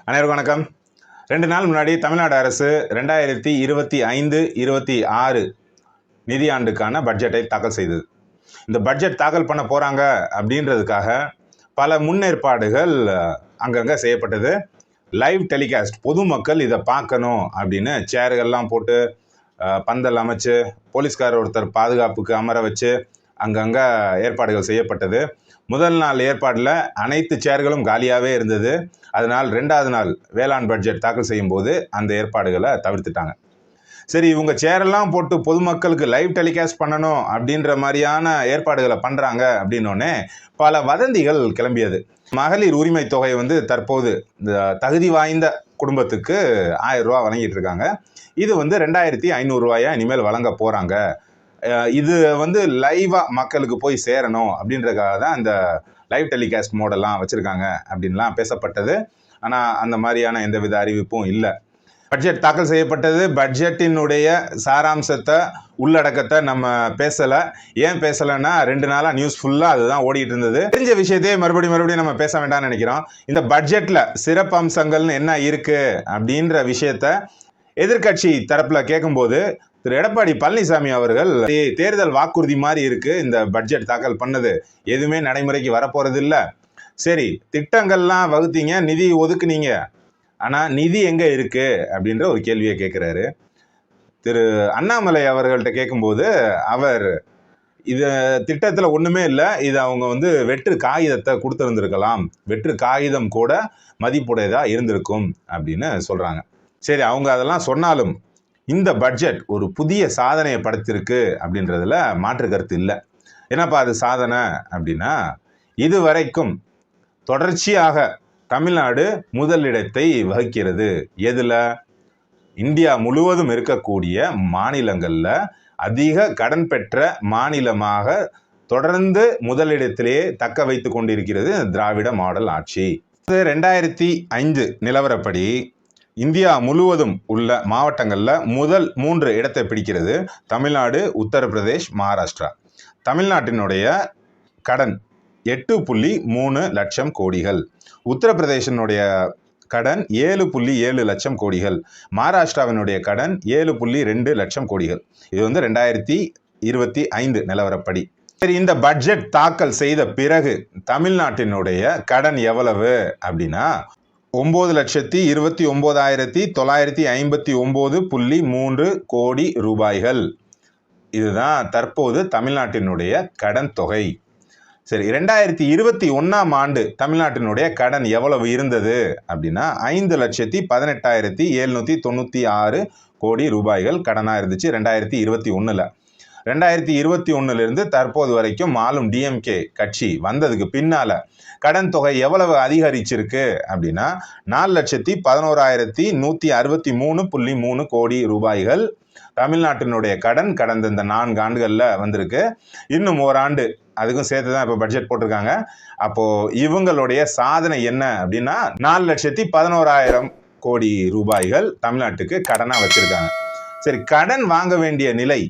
அனைவருக்கும் வணக்கம். 2 நாள் முன்னாடி தமிழ்நாடு அரசு 2025-26 நிதியாண்டுக்கான பட்ஜெட்டை தாக்கல் செய்தது. இந்த பட்ஜெட் தாக்கல் பண்ண போகிறாங்க அப்படின்றதுக்காக பல முன்னேற்பாடுகள் அங்கங்கே செய்யப்பட்டது. லைவ் டெலிகாஸ்ட், பொதுமக்கள் இதை பார்க்கணும் அப்படின்னு சேர்கள்லாம் போட்டு பந்தல் அமைச்சு போலீஸ்கார் ஒருத்தர் பாதுகாப்புக்கு அமர வச்சு அங்கங்கே ஏற்பாடுகள் செய்யப்பட்டது. முதல் நாள் ஏற்பாடில் அனைத்து சேர்களும் காலியாகவே இருந்தது. அதனால் 2வது நாள் வேளாண் பட்ஜெட் தாக்கல் செய்யும் போது அந்த ஏற்பாடுகளை தவிர்த்துட்டாங்க. சரி, இவங்க சேரெல்லாம் போட்டு பொதுமக்களுக்கு லைவ் டெலிகாஸ்ட் பண்ணணும் அப்படின்ற மாதிரியான ஏற்பாடுகளை பண்ணுறாங்க அப்படின்னோடனே பல வதந்திகள் கிளம்பியது. மகளிர் உரிமை தொகை தற்போது தகுதி வாய்ந்த குடும்பத்துக்கு 1000 ரூபா வழங்கிட்டு இருக்காங்க. இது 2500 ரூபாயா இனிமேல் வழங்க போகிறாங்க. இது லைவாக மக்களுக்கு போய் சேரணும் அப்படின்றதுக்காக தான் இந்த லைவ் டெலிகாஸ்ட் மோடெல்லாம் வச்சுருக்காங்க அப்படின்லாம் பேசப்பட்டது. ஆனால் அந்த மாதிரியான எந்தவித அறிவிப்பும் இல்லை. பட்ஜெட் தாக்கல் செய்யப்பட்டது. பட்ஜெட்டினுடைய சாராம்சத்தை, உள்ளடக்கத்தை நம்ம பேசலை. ஏன் பேசலைன்னா 2 நாளாக நியூஸ் ஃபுல்லாக அதுதான் ஓடிட்டு இருந்தது. தெரிஞ்ச விஷயத்தையே மறுபடியும் நம்ம பேச வேண்டாம்னு நினைக்கிறோம். இந்த பட்ஜெட்டில் சிறப்பு அம்சங்கள்னு என்ன இருக்குது அப்படின்ற விஷயத்த எதிர்கட்சி தரப்பில் கேட்கும்போது திரு எடப்பாடி பழனிசாமி அவர்கள் தேர்தல் வாக்குறுதி மாதிரி இருக்கு இந்த பட்ஜெட் தாக்கல் பண்ணது, எதுவுமே நடைமுறைக்கு வரப்போறது இல்லை. சரி, திட்டங்கள்லாம் வகுத்தீங்க, நிதி ஒதுக்குனீங்க, ஆனால் நிதி எங்கே இருக்கு அப்படின்ற ஒரு கேள்வியை கேட்குறாரு. திரு அண்ணாமலை அவர்கள்ட்ட கேட்கும்போது அவர் இது திட்டத்தில் ஒன்றுமே இல்லை, இது அவங்க வெற்று காகிதத்தை கொடுத்துருந்துருக்கலாம், வெற்று காகிதம் கூட மதிப்புடையதாக இருந்திருக்கும் அப்படின்னு சொல்கிறாங்க. சரி, அவங்க அதெல்லாம் சொன்னாலும் இந்த பட்ஜெட் ஒரு புதிய சாதனையை படைத்திருக்கு அப்படின்றதுல மாற்று கருத்து இல்லை. என்னப்பா அது சாதனை அப்படின்னா, இதுவரைக்கும் தொடர்ச்சியாக தமிழ்நாடு முதலிடத்தை வகிக்கிறது. எதில்? இந்தியா முழுவதும் இருக்கக்கூடிய மாநிலங்களில் அதிக கடன் பெற்ற மாநிலமாக தொடர்ந்து முதலிடத்திலே தக்க வைத்து கொண்டிருக்கிறது திராவிட மாடல் ஆட்சி. 2005 நிலவரப்படி இந்தியா முழுவதும் உள்ள மாவட்டங்களில் முதல் 3 இடத்தை பிடிக்கிறது தமிழ்நாடு, உத்தரப்பிரதேஷ், மகாராஷ்டிரா. தமிழ்நாட்டினுடைய கடன் 8.3 லட்சம் கோடிகள், உத்தரப்பிரதேசனுடைய கடன் 7.7 லட்சம் கோடிகள், மகாராஷ்டிராவினுடைய கடன் 7.2 லட்சம் கோடிகள். இது 2025 நிலவரப்படி. சரி, இந்த பட்ஜெட் தாக்கல் செய்த பிறகு தமிழ்நாட்டினுடைய கடன் எவ்வளவு அப்படின்னா 9,29,959.3 கோடி ரூபாய்கள். இதுதான் தற்போது தமிழ்நாட்டினுடைய கடன் தொகை. சரி, 2021ஆம் ஆண்டு தமிழ்நாட்டினுடைய கடன் எவ்வளவு இருந்தது அப்படின்னா 5,18,796 கோடி ரூபாய்கள் கடனாக இருந்துச்சு 2021. 2021 தற்போது வரைக்கும் ஆளும் டிஎம்கே கட்சி வந்ததுக்கு பின்னால கடன் தொகை எவ்வளவு அதிகரிச்சிருக்கு அப்படின்னா 4,11,163.3 கோடி ரூபாய்கள் தமிழ்நாட்டினுடைய கடன் கடந்த இந்த 4 ஆண்டுகளில் வந்திருக்கு. இன்னும் ஓராண்டு அதுக்கும் சேர்த்து தான் இப்போ பட்ஜெட் போட்டிருக்காங்க. அப்போ இவங்களுடைய சாதனை என்ன அப்படின்னா 4,11,000 கோடி ரூபாய்கள் தமிழ்நாட்டுக்கு கடனாக வச்சிருக்காங்க. சரி, கடன் வாங்க வேண்டிய நிலை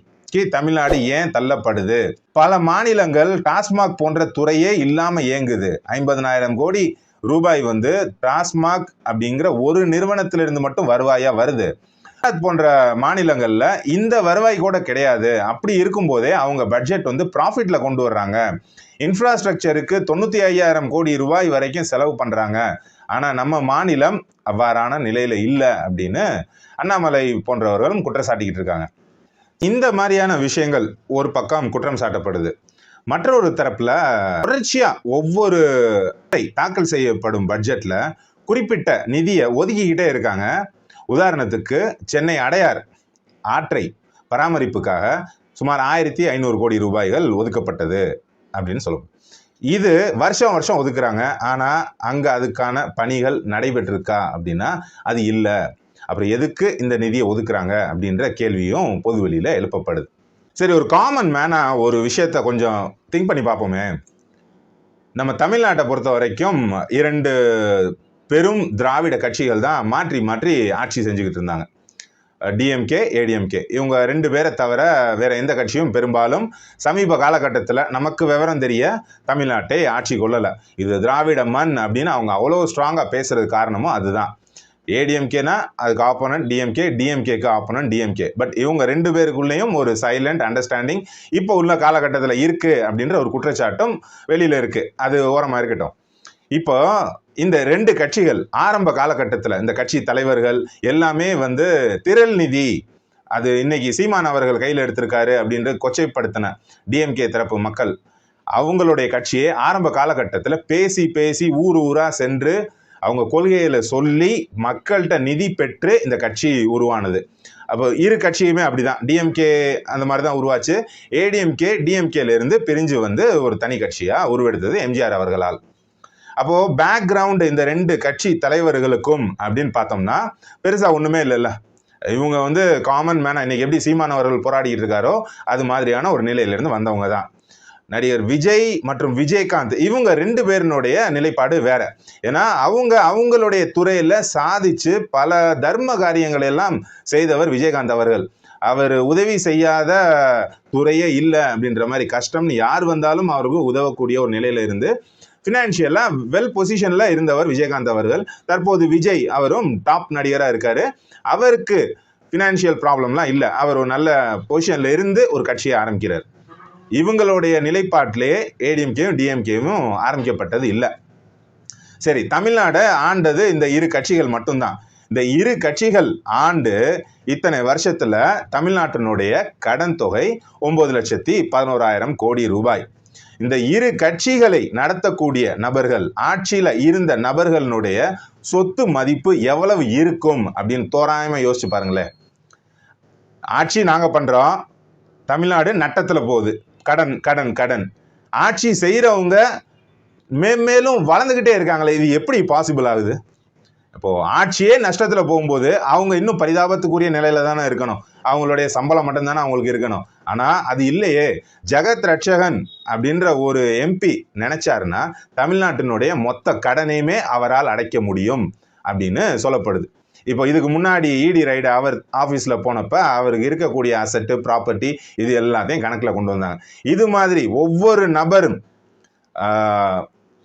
தமிழ்நாடு ஏன் தள்ளப்படுது? பல மாநிலங்கள் டாஸ்மாக் போன்ற துறையே இல்லாம இயங்குது. 50,000 கோடி ரூபாய் டாஸ்மாக் அப்படிங்கிற ஒரு நிறுவனத்திலிருந்து மட்டும் வருவாயா வருது. போன்ற மாநிலங்கள்ல இந்த வருவாய் கூட கிடையாது. அப்படி இருக்கும் போதே அவங்க பட்ஜெட் ப்ராஃபிட்ல கொண்டு வர்றாங்க. இன்ஃப்ராஸ்ட்ரக்சருக்கு 95,000 கோடி ரூபாய் வரைக்கும் செலவு பண்றாங்க. ஆனா நம்ம மாநிலம் அவ்வாறான நிலையில இல்லை அப்படின்னு அண்ணாமலை போன்றவர்களும் குற்றச்சாட்டிக்கிட்டு இருக்காங்க. இந்த மாதிரியான விஷயங்கள் ஒரு பக்கம் குற்றம் சாட்டப்படுது. மற்றொரு தரப்புல தொடர்ச்சியா ஒவ்வொரு தாக்கல் செய்யப்படும் பட்ஜெட்ல குறிப்பிட்ட நிதியை ஒதுக்கிக்கிட்டே இருக்காங்க. உதாரணத்துக்கு சென்னை அடையார் ஆற்றை பராமரிப்புக்காக சுமார் 1,500 கோடி ரூபாய்கள் ஒதுக்கப்பட்டது அப்படின்னு சொல்லுவோம். இது வருஷம் ஒதுக்குறாங்க. ஆனா அங்க அதுக்கான பணிகள் நடைபெற்றிருக்கா அப்படின்னா அது இல்லை. அப்புறம் எதுக்கு இந்த நிதியை ஒதுக்குறாங்க அப்படின்ற கேள்வியும் பொதுவெளியில எழுப்பப்படுது. சரி, ஒரு காமன் மேனா ஒரு விஷயத்த கொஞ்சம் திங்க் பண்ணி பார்ப்போமே. நம்ம தமிழ்நாட்டை பொறுத்த வரைக்கும் 2 பெரும் திராவிட கட்சிகள் தான் மாற்றி ஆட்சி செஞ்சுக்கிட்டு இருந்தாங்க. டிஎம்கே, ஏடிஎம்கே. இவங்க 2 பேரை தவிர வேற எந்த கட்சியும் பெரும்பாலும் சமீப காலகட்டத்தில் நமக்கு விவரம் தெரிய தமிழ்நாட்டை ஆட்சி கொள்ளலை. இது திராவிட மண் அப்படின்னு அவங்க அவ்வளோ ஸ்ட்ராங்காக பேசுறது காரணமும் அதுதான். ஏடிஎம்கேனா அதுக்கு ஆப்போனன்ட் டிஎம்கே, டிஎம்கேக்கு ஆப்போனன்ட் டிஎம்கே. பட் இவங்க 2 பேருக்குள்ளேயும் ஒரு சைலண்ட் அண்டர்ஸ்டாண்டிங் இப்போ உள்ள காலகட்டத்தில் இருக்கு அப்படின்ற ஒரு குற்றச்சாட்டும் வெளியில இருக்கு. அது ஓரமா இருக்கட்டும். இப்போ இந்த 2 கட்சிகள் ஆரம்ப காலகட்டத்தில் இந்த கட்சி தலைவர்கள் எல்லாமே வந்து திரள் நிதி அது இன்னைக்கு சீமான் அவர்கள் கையில் எடுத்திருக்காரு அப்படின்ற கொச்சைப்படுத்தின டிஎம்கே தரப்பு மக்கள் அவங்களுடைய கட்சியை ஆரம்ப காலகட்டத்தில் பேசி பேசி ஊர் ஊரா சென்று அவங்க கொள்கையில சொல்லி மக்கள்கிட்ட நிதி பெற்று இந்த கட்சி உருவானது. அப்போ இரு கட்சியுமே அப்படிதான், டிஎம்கே அந்த மாதிரி தான் உருவாச்சு. ஏடிஎம்கே டிஎம்கேல இருந்து பிரிஞ்சு வந்து ஒரு தனி கட்சியா உருவெடுத்தது எம்ஜிஆர் அவர்களால். அப்போ பேக்ரவுண்ட் இந்த 2 கட்சி தலைவர்களுக்கும் அப்படின்னு பார்த்தோம்னா பெருசா ஒண்ணுமே இல்லைல்ல. இவங்க வந்து காமன் மேனா இன்னைக்கு எப்படி சீமான் அவர்கள் போராடிட்டு இருக்காரோ அது மாதிரியான ஒரு நிலையிலிருந்து வந்தவங்க தான். நடிகர் விஜய் மற்றும் விஜயகாந்த் இவங்க 2 பேருனுடைய நிலைப்பாடு வேற. ஏன்னா அவங்களுடைய துறையில சாதிச்சு பல தர்ம காரியங்களை எல்லாம் செய்தவர் விஜயகாந்த் அவர்கள். அவர் உதவி செய்யாத துறையே இல்லை அப்படின்ற மாதிரி, கஷ்டம்னு யார் வந்தாலும் அவருக்கு உதவக்கூடிய ஒரு நிலையில இருந்து ஃபினான்ஷியலா வெல் பொசிஷன்ல இருந்தவர் விஜயகாந்த் அவர்கள். தற்போது விஜய் அவரும் டாப் நடிகரா இருக்காரு. அவருக்கு ஃபினான்ஷியல் ப்ராப்ளம்லாம் இல்லை. அவர் ஒரு நல்ல பொசிஷன்ல இருந்து ஒரு கட்சியை ஆரம்பிக்கிறார். இவங்களுடைய நிலைப்பாட்டிலே ஏடிஎம்கேவும் டிஎம்கேவும் ஆரம்பிக்கப்பட்டது இல்லை. சரி, தமிழ்நாடு ஆண்டது இந்த 2 கட்சிகள் மட்டும்தான். இந்த 2 கட்சிகள் ஆண்டு இத்தனை வருஷத்துல தமிழ்நாட்டினுடைய கடன் தொகை 9,11,000 கோடி ரூபாய். இந்த 2 கட்சிகளை நடத்தக்கூடிய நபர்கள், ஆட்சியில இருந்த நபர்களுடைய சொத்து மதிப்பு எவ்வளவு இருக்கும் அப்படின்னு தோராயமா யோசிச்சு பாருங்களேன். ஆட்சி நாங்க பண்றோம், தமிழ்நாடு நட்டத்துல போகுது, கடன் கடன் கடன். ஆட்சி செய்யறவங்க மேலும் வளர்ந்துகிட்டே இருக்காங்களே, இது எப்படி பாசிபிள் ஆகுது? இப்போ ஆட்சியே நஷ்டத்துல போகும்போது அவங்க இன்னும் பரிதாபத்துக்குரிய நிலையில தானே இருக்கணும். அவங்களுடைய சம்பளம் மட்டும்தானே அவங்களுக்கு இருக்கணும். ஆனா அது இல்லையே. ஜெகத் ரட்சகன் அப்படின்ற ஒரு எம்பி நினைச்சாருன்னா தமிழ்நாட்டினுடைய மொத்த கடனையுமே அவரால் அடைக்க முடியும் அப்படின்னு சொல்லப்படுது. இப்போ இதுக்கு முன்னாடி இடி ரைடு அவர் ஆஃபீஸில் போனப்ப அவருக்கு இருக்கக்கூடிய அசட்டு ப்ராப்பர்ட்டி இது எல்லாத்தையும் கணக்கில் கொண்டு வந்தாங்க. இது மாதிரி ஒவ்வொரு நபரும்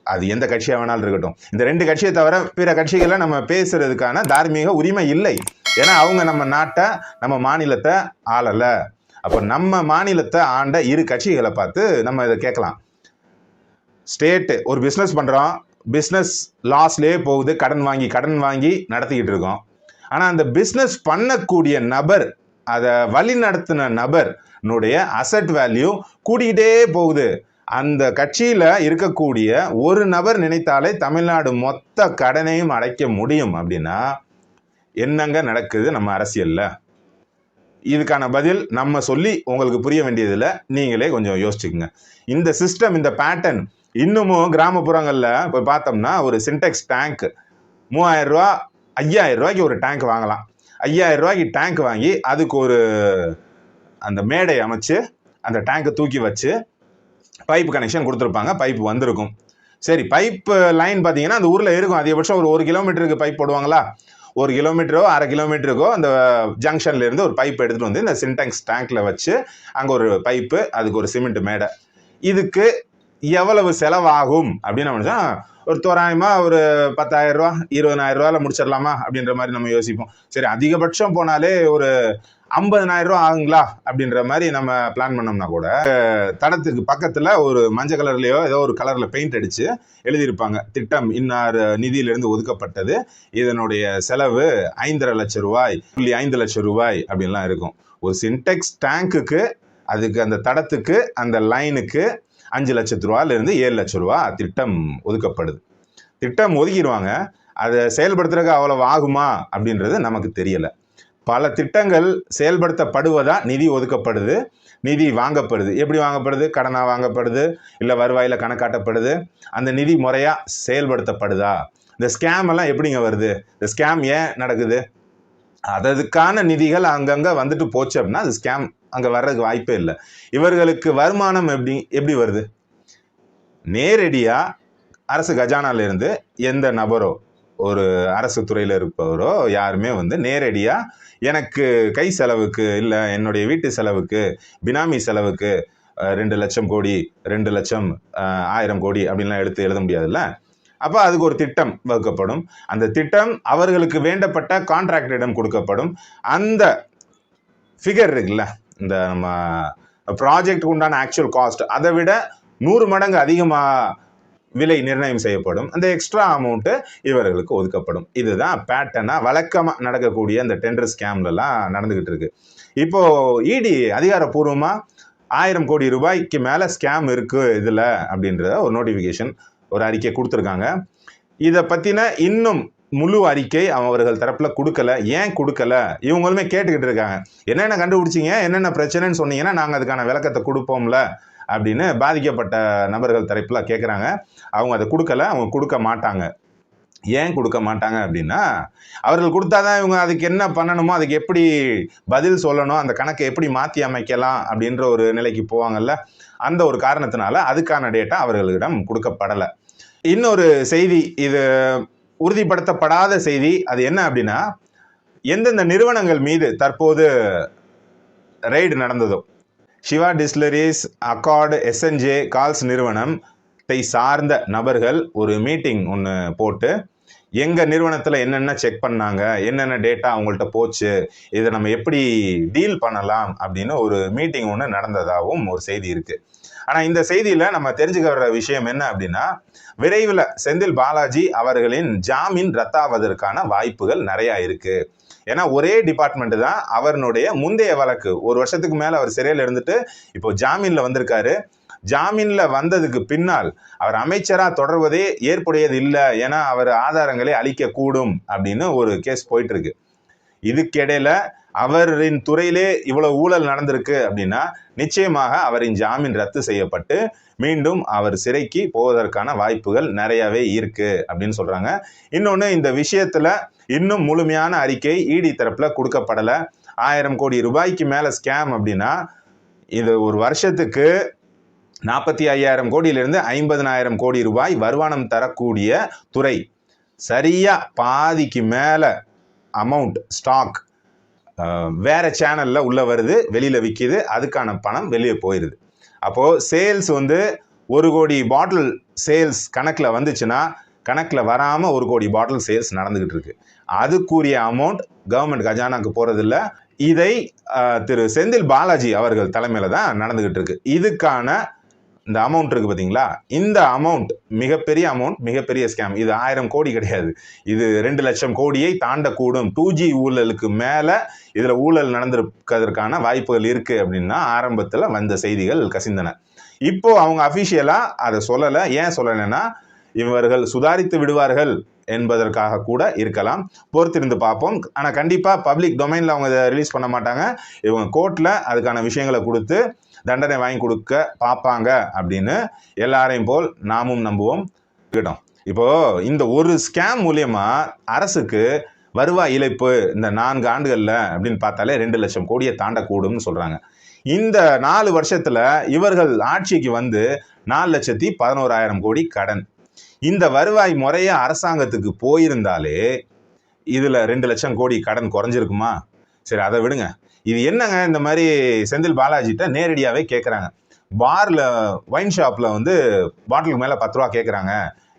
அது எந்த கட்சியாக வேணாலும் இருக்கட்டும், இந்த 2 கட்சியை தவிர பிற கட்சிகளை நம்ம பேசுறதுக்கான தார்மீக உரிமை இல்லை. ஏன்னா அவங்க நம்ம நாட்டை நம்ம மாநிலத்தை ஆளலை. அப்போ நம்ம மாநிலத்தை ஆண்ட 2 கட்சிகளை பார்த்து நம்ம இதை கேட்கலாம். ஸ்டேட்டு ஒரு பிஸ்னஸ் பண்ணுறோம், பிஸ்னஸ் லாஸ்லேயே போகுது, கடன் வாங்கி நடத்திக்கிட்டு இருக்கோம். ஆனால் அந்த பிஸ்னஸ் பண்ணக்கூடிய நபர், அதை வழி நடத்தின நபர்னுடைய அசட் வேல்யூ கூடிக்கிட்டே போகுது. அந்த கட்சியில் இருக்கக்கூடிய ஒரு நபர் நினைத்தாலே தமிழ்நாடு மொத்த கடனையும் அடைக்க முடியும் அப்படின்னா என்னங்க நடக்குது நம்ம அரசியலில்? இதுக்கான பதில் நம்ம சொல்லி உங்களுக்கு புரிய வேண்டியதில்லை, நீங்களே கொஞ்சம் யோசிச்சுக்குங்க. இந்த சிஸ்டம், இந்த பேட்டர்ன் இன்னமும் கிராமப்புறங்களில் இப்போ பார்த்தோம்னா ஒரு சின்டெக்ஸ் டேங்க் 3000 ரூபா 5000 ரூபாய்க்கு ஒரு டேங்க் வாங்கலாம். 5000 ரூபாய்க்கு டேங்க் வாங்கி அதுக்கு ஒரு அந்த மேடை அமைச்சு அந்த டேங்கை தூக்கி வச்சு பைப் கனெக்ஷன் கொடுத்துருப்பாங்க. பைப் வந்திருக்கும். சரி, பைப் லைன் பார்த்தீங்கன்னா அந்த ஊரில் இருக்கும். அதிகபட்சம் ஒரு கிலோமீட்டருக்கு பைப் போடுவாங்களா? 1 கிலோமீட்டரோ 1/2 கிலோமீட்டருக்கோ அந்த ஜங்ஷன்ல இருந்து ஒரு பைப் எடுத்துகிட்டு வந்து இந்த சின்டெக்ஸ் டேங்க்ல வச்சு அங்கே ஒரு பைப்பு, அதுக்கு ஒரு சிமெண்ட் மேடை. இதுக்கு எவ்வளவு செலவாகும் அப்படின்னு நம்ம ஒரு தோராயமாக ஒரு 10,000 ரூபா 20,000 ரூபாயில் முடிச்சிடலாமா அப்படின்ற மாதிரி நம்ம யோசிப்போம். சரி, அதிகபட்சம் போனாலே ஒரு 50,000 ரூபா ஆகுங்களா அப்படின்ற மாதிரி நம்ம பிளான் பண்ணோம்னா கூட தடத்துக்கு பக்கத்தில் ஒரு மஞ்சள் கலர்லையோ ஏதோ ஒரு கலரில் பெயிண்ட் அடித்து எழுதியிருப்பாங்க, திட்டம் இன்னார் நிதியிலிருந்து ஒதுக்கப்பட்டது, இதனுடைய செலவு 5,5 லட்சம் ரூபாய், 5 லட்சம் ரூபாய் அப்படின்லாம் இருக்கும். ஒரு சின்டெக்ஸ் டேங்குக்கு, அதுக்கு அந்த தடத்துக்கு, அந்த லைனுக்கு 5 லட்சத்து ரூபாயிலிருந்து 7 லட்சம் ரூபா திட்டம் ஒதுக்கப்படுது. திட்டம் ஒதுக்கிடுவாங்க, அதை செயல்படுத்துறதுக்கு அவ்வளவு ஆகுமா அப்படின்றது நமக்கு தெரியலை. பல திட்டங்கள் செயல்படுத்தப்படுவதா நிதி ஒதுக்கப்படுது, நிதி வாங்கப்படுது. எப்படி வாங்கப்படுது? கடனாக வாங்கப்படுது, இல்லை வருவாயில் கணக்காட்டப்படுது. அந்த நிதி முறையாக செயல்படுத்தப்படுதா? இந்த ஸ்கேம் எல்லாம் எப்படிங்க வருது? இந்த ஸ்கேம் ஏன் நடக்குது? அதுக்கான நிதிகள் அங்கங்கே வந்துட்டு போச்சு அப்படின்னா அது ஸ்கேம் அங்கே வர்றதுக்கு வாய்ப்பே இல்லை. இவர்களுக்கு வருமானம் எப்படி வருது? நேரடியாக அரசு கஜானாலிருந்து எந்த நபரோ, ஒரு அரசு துறையில் இருப்பவரோ யாருமே வந்து நேரடியாக எனக்கு கை செலவுக்கு, இல்லை என்னுடைய வீட்டு செலவுக்கு, பினாமி செலவுக்கு 2 லட்சம் கோடி, 2 லட்சம் 1000 கோடி அப்படின்லாம் எழுத முடியாதுல்ல. அப்போ அதுக்கு ஒரு திட்டம் வகுக்கப்படும். அந்த திட்டம் அவர்களுக்கு வேண்டப்பட்ட கான்ட்ராக்டிடம் கொடுக்கப்படும். அந்த ஃபிகர் இருக்குல்ல, இந்த நம்ம ப்ராஜெக்டுக்கு உண்டான ஆக்சுவல் காஸ்ட் அதை விட 100 மடங்கு அதிகமாக விலை நிர்ணயம் செய்யப்படும். அந்த எக்ஸ்ட்ரா அமௌண்ட்டு இவர்களுக்கு ஒதுக்கப்படும். இதுதான் பேட்டர்னாக வழக்கமாக நடக்கக்கூடிய இந்த டெண்டர் ஸ்கேம்லலாம் நடந்துகிட்டு இருக்கு. இப்போ இடி அதிகாரப்பூர்வமாக 1000 கோடி ரூபாய்க்கு மேலே ஸ்கேம் இருக்கு இதில் அப்படின்றத ஒரு நோட்டிஃபிகேஷன், ஒரு அறிக்கை கொடுத்துருக்காங்க. இதை பற்றின இன்னும் முழு அறிக்கை அவர்கள் தரப்பில் கொடுக்கல. ஏன் கொடுக்கல? இவங்களுமே கேட்டுக்கிட்டு இருக்காங்க. என்னென்ன கண்டுபிடிச்சிங்க, என்னென்ன பிரச்சனைன்னு சொன்னீங்கன்னா நாங்கள் அதுக்கான விளக்கத்தை கொடுப்போம்ல அப்படின்னு பாதிக்கப்பட்ட நபர்கள் தரப்பில் கேட்குறாங்க. அவங்க அதை கொடுக்கல, அவங்க கொடுக்க மாட்டாங்க. ஏன் கொடுக்க மாட்டாங்க அப்படின்னா, அவர்கள் கொடுத்தாதான் இவங்க அதுக்கு என்ன பண்ணணுமோ, அதுக்கு எப்படி பதில் சொல்லணும், அந்த கணக்கை எப்படி மாற்றி அமைக்கலாம் அப்படின்ற ஒரு நிலைக்கு போவாங்கல்ல. அந்த ஒரு காரணத்தினால அதுக்கான டேட்டா அவர்களிடம் கொடுக்கப்படலை. இன்னொரு செய்தி, இது உறுதிப்படுத்தப்படாத செய்தி. அது என்ன அப்படின்னா, எந்தெந்த நிறுவனங்கள் மீது தற்போது ரெய்டு நடந்ததோ, Siva distilleries, Accord, SNJ, Kals நிறுவனத்தை சார்ந்த நபர்கள் ஒரு மீட்டிங் ஒன்று போட்டு எங்கள் நிறுவனத்தில் என்னென்ன செக் பண்ணாங்க, என்னென்ன டேட்டா அவங்கள்ட்ட போச்சு, இதை நம்ம எப்படி டீல் பண்ணலாம் அப்படின்னு ஒரு மீட்டிங் ஒன்று நடந்ததாகவும் ஒரு செய்தி இருக்குது. ஆனால் இந்த செய்தியில் நம்ம தெரிஞ்சுக்கிற விஷயம் என்ன அப்படின்னா, விரைவில் செந்தில் பாலாஜி அவர்களின் ஜாமீன் ரத்தாவதற்கான வாய்ப்புகள் நிறையா இருக்குது. ஏன்னா ஒரே டிபார்ட்மெண்ட் தான் அவருடைய முந்தைய வழக்கு. 1 வருஷத்துக்கு மேலே அவர் சிறையில் இருந்துட்டு இப்போ ஜாமீனில் வந்திருக்காரு. ஜாமீனில் வந்ததுக்கு பின்னால் அவர் அமைச்சராக தொடர்வதே ஏற்புடையது இல்லை, ஏன்னா அவர் ஆதாரங்களை அளிக்கக்கூடும் அப்படின்னு ஒரு கேஸ் போயிட்டு இருக்கு. இதுக்கிடையில அவரின் துறையிலே இவ்வளவு ஊழல் நடந்திருக்கு அப்படின்னா நிச்சயமாக அவரின் ஜாமீன் ரத்து செய்யப்பட்டு மீண்டும் அவர் சிறைக்கு போவதற்கான வாய்ப்புகள் நிறையவே இருக்கு அப்படின்னு சொல்றாங்க. இன்னொன்று, இந்த விஷயத்துல இன்னும் முழுமையான அறிக்கை இடி தரப்புல கொடுக்கப்படலை. 1000 கோடி ரூபாய்க்கு மேல ஸ்கேம் அப்படின்னா இது ஒரு வருஷத்துக்கு 45,000 கோடியிலிருந்து 50,000 கோடி ரூபாய் வருமானம் தரக்கூடிய துறை. சரியா பாதிக்கு மேல அமௌண்ட் ஸ்டாக் வேற சேனல்ல உள்ள வருது, வெளியில விற்கிது, அதுக்கான பணம் வெளியே போயிடுது. அப்போ சேல்ஸ் 1 கோடி பாட்டில் சேல்ஸ் கணக்கில் வந்துச்சுன்னா கணக்கில் வராமல் 1 கோடி பாட்டில் சேல்ஸ் நடந்துகிட்டு இருக்கு. அதுக்குரிய அமௌண்ட் கவர்மெண்ட் கஜானாக்கு போறதில்ல. இதை திரு செந்தில் பாலாஜி அவர்கள் தலைமையில தான் நடந்துகிட்டு இருக்கு. இதுக்கான இந்த அமௌண்ட் இருக்கு பார்த்தீங்களா, இந்த அமௌண்ட் மிகப்பெரிய அமௌண்ட், மிகப்பெரிய ஸ்கேம். இது 1000 கோடி கிடையாது, இது 2 லட்சம் கோடியை தாண்டக்கூடும். 2G ஊழலுக்கு மேலே இதில் ஊழல் நடந்திருக்கிறதுக்கான வாய்ப்புகள் இருக்கு அப்படின்னா ஆரம்பத்தில் வந்த செய்திகள் கசிந்தன. இப்போ அவங்க அஃபிஷியலாக அதை சொல்லலை. ஏன் சொல்லலைன்னா இவர்கள் சுதாரித்து விடுவார்கள் என்பதற்காக கூட இருக்கலாம். பொறுத்திருந்து பார்ப்போம். ஆனால் கண்டிப்பாக பப்ளிக் டொமைனில் அவங்க இதை ரிலீஸ் பண்ண மாட்டாங்க. இவங்க கோர்ட்டில் அதுக்கான விஷயங்களை கொடுத்து தண்டனை வாங்கி கொடுக்க பார்ப்பாங்க அப்படின்னு எல்லாரையும் போல் நாமும் நம்புவோம். இப்போ இந்த ஒரு ஸ்கேம் மூலியமா அரசுக்கு வருவாய் இழப்பு இந்த 4 ஆண்டுகள்ல அப்படின்னு பார்த்தாலே 2 லட்சம் கோடியை தாண்டக்கூடும்னு சொல்றாங்க. இந்த 4 வருஷத்துல இவர்கள் ஆட்சிக்கு 4,11,000 கோடி கடன். இந்த வருவாய் முறைய அரசாங்கத்துக்கு போயிருந்தாலே இதுல 2 லட்சம் கோடி கடன் குறைஞ்சிருக்குமா? சரி, அதை விடுங்க. இது என்னங்க, இந்த மாதிரி செந்தில் பாலாஜிட்ட நேரடியாகவே கேட்குறாங்க. பார்ல ஒயின் ஷாப்பில் பாட்டிலுக்கு மேலே 10 ரூபா கேட்குறாங்க.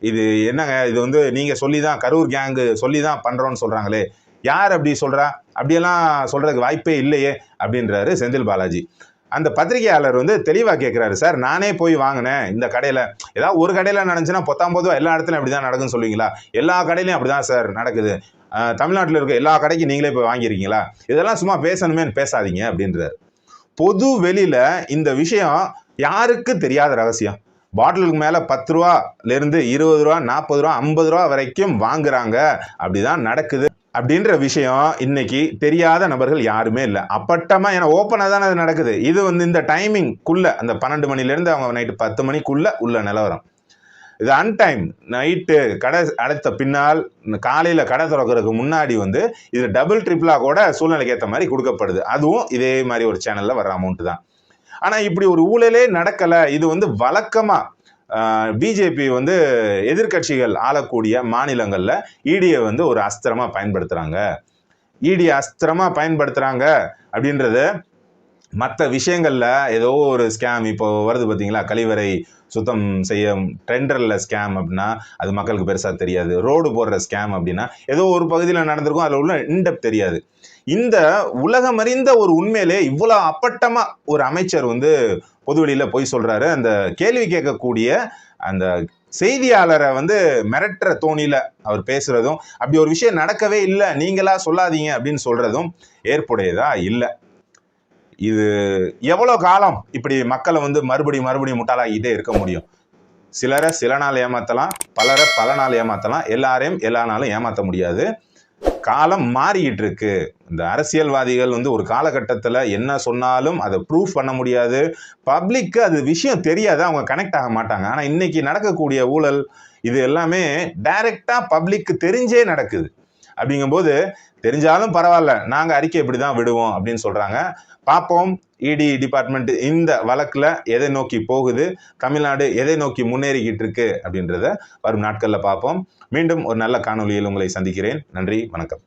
இது என்னங்க, இது நீங்கள் சொல்லி தான், கரூர் கேங்கு சொல்லி தான் பண்ணுறோன்னு சொல்கிறாங்களே, யார் அப்படி சொல்கிறா? அப்படியெல்லாம் சொல்கிறதுக்கு வாய்ப்பே இல்லையே அப்படின்றாரு செந்தில் பாலாஜி. அந்த பத்திரிகையாளர் தெளிவாக கேட்குறாரு, சார் நானே போய் வாங்கினேன் இந்த கடையில். ஏதாவது ஒரு கடையில் நடந்துச்சுன்னா 19 எல்லா இடத்துலையும் அப்படி தான் நடக்குன்னு சொல்லுவீங்களா? எல்லா கடையிலையும் அப்படி தான் சார் நடக்குது. தமிழ்நாட்டில் இருக்க எல்லா கடைக்கும் நீங்களே போய் வாங்கியிருக்கீங்களா? இதெல்லாம் சும்மா பேசணுமேன்னு பேசாதீங்க அப்படின்றாரு. பொது வெளியில இந்த விஷயம் யாருக்கு தெரியாத ரகசியம். பாட்டிலுக்கு மேல 10 ரூபாயிலிருந்து 20 ரூபா, 40 ரூபா, 50 ரூபா வரைக்கும் வாங்குறாங்க. அப்படிதான் நடக்குது அப்படின்ற விஷயம் இன்னைக்கு தெரியாத நபர்கள் யாருமே இல்லை. அப்பட்டமா, ஏன்னா ஓப்பனா தானே அது நடக்குது. இது இந்த டைமிங்குள்ள, அந்த 12 மணிலேருந்து அவங்க நைட்டு 10 மணிக்குள்ள உள்ள நிலவரம். இது அன்டைம். நைட்டு கடை அடைத்த பின்னால் காலையில் கடை திறக்கிறதுக்கு முன்னாடி இது டபுள் ட்ரிபிளாக கூட சூழ்நிலைக்கு ஏற்ற மாதிரி கொடுக்கப்படுது. அதுவும் இதே மாதிரி ஒரு சேனலில் வர அமௌண்ட்டு தான். ஆனால் இப்படி ஒரு ஊழலே நடக்கலை. இது வழக்கமாக பிஜேபி எதிர்கட்சிகள் ஆளக்கூடிய மாநிலங்களில் இடியை ஒரு அஸ்திரமாக பயன்படுத்துகிறாங்க. இடி அஸ்திரமாக பயன்படுத்துகிறாங்க அப்படின்றது மற்ற விஷயங்களில் ஏதோ ஒரு ஸ்கேம் இப்போ வருது பார்த்தீங்களா, கழிவறை சுத்தம் செய்ய டெண்டரில் ஸ்கேம் அப்படின்னா அது மக்களுக்கு பெருசாக தெரியாது. ரோடு போடுற ஸ்கேம் அப்படின்னா ஏதோ ஒரு பகுதியில் நடந்திருக்கும், அதில் உள்ள இன்டெப்த் தெரியாது. இந்த உலகமறிந்த ஒரு உண்மையிலே இவ்வளோ அப்பட்டமாக ஒரு அமைச்சர் வந்து பொதுவெளியில் போய் சொல்கிறாரு. அந்த கேள்வி கேட்கக்கூடிய அந்த செய்தியாளரை வந்து மிரட்டுற தோணியில் அவர் பேசுகிறதும், அப்படி ஒரு விஷயம் நடக்கவே இல்லை நீங்களா சொல்லாதீங்க அப்படின்னு சொல்கிறதும் ஏற்புடையதா இல்லை. இது எவ்வளோ காலம் இப்படி மக்களை வந்து மறுபடியும் முட்டாளாகிட்டே இருக்க முடியும்? சிலரை சில நாள் ஏமாற்றலாம், பலரை பல நாள் ஏமாற்றலாம், எல்லாரையும் எல்லா நாளும் ஏமாற்ற முடியாது. காலம் மாறிக்கிட்டு இருக்கு. இந்த அரசியல்வாதிகள் வந்து ஒரு காலகட்டத்தில் என்ன சொன்னாலும் அதை ப்ரூஃப் பண்ண முடியாது. பப்ளிக்கு அது விஷயம் தெரியாது, அவங்க கனெக்ட் ஆக மாட்டாங்க. ஆனால் இன்னைக்கு நடக்கக்கூடிய ஊழல் இது எல்லாமே டைரக்டாக பப்ளிக்கு தெரிஞ்சே நடக்குது. அப்படிங்கும்போது தெரிஞ்சாலும் பரவாயில்ல, நாங்கள் அறிக்கை இப்படி தான் விடுவோம் அப்படின்னு சொல்கிறாங்க. பார்ப்போம் இடி டிபார்ட்மெண்ட் இந்த வழக்கில் எதை நோக்கி போகுது, தமிழ்நாடு எதை நோக்கி முன்னேறிக்கிட்டு இருக்கு அப்படின்றத வரும் நாட்களில் பார்ப்போம். மீண்டும் ஒரு நல்ல காணொலியில் உங்களை சந்திக்கிறேன். நன்றி, வணக்கம்.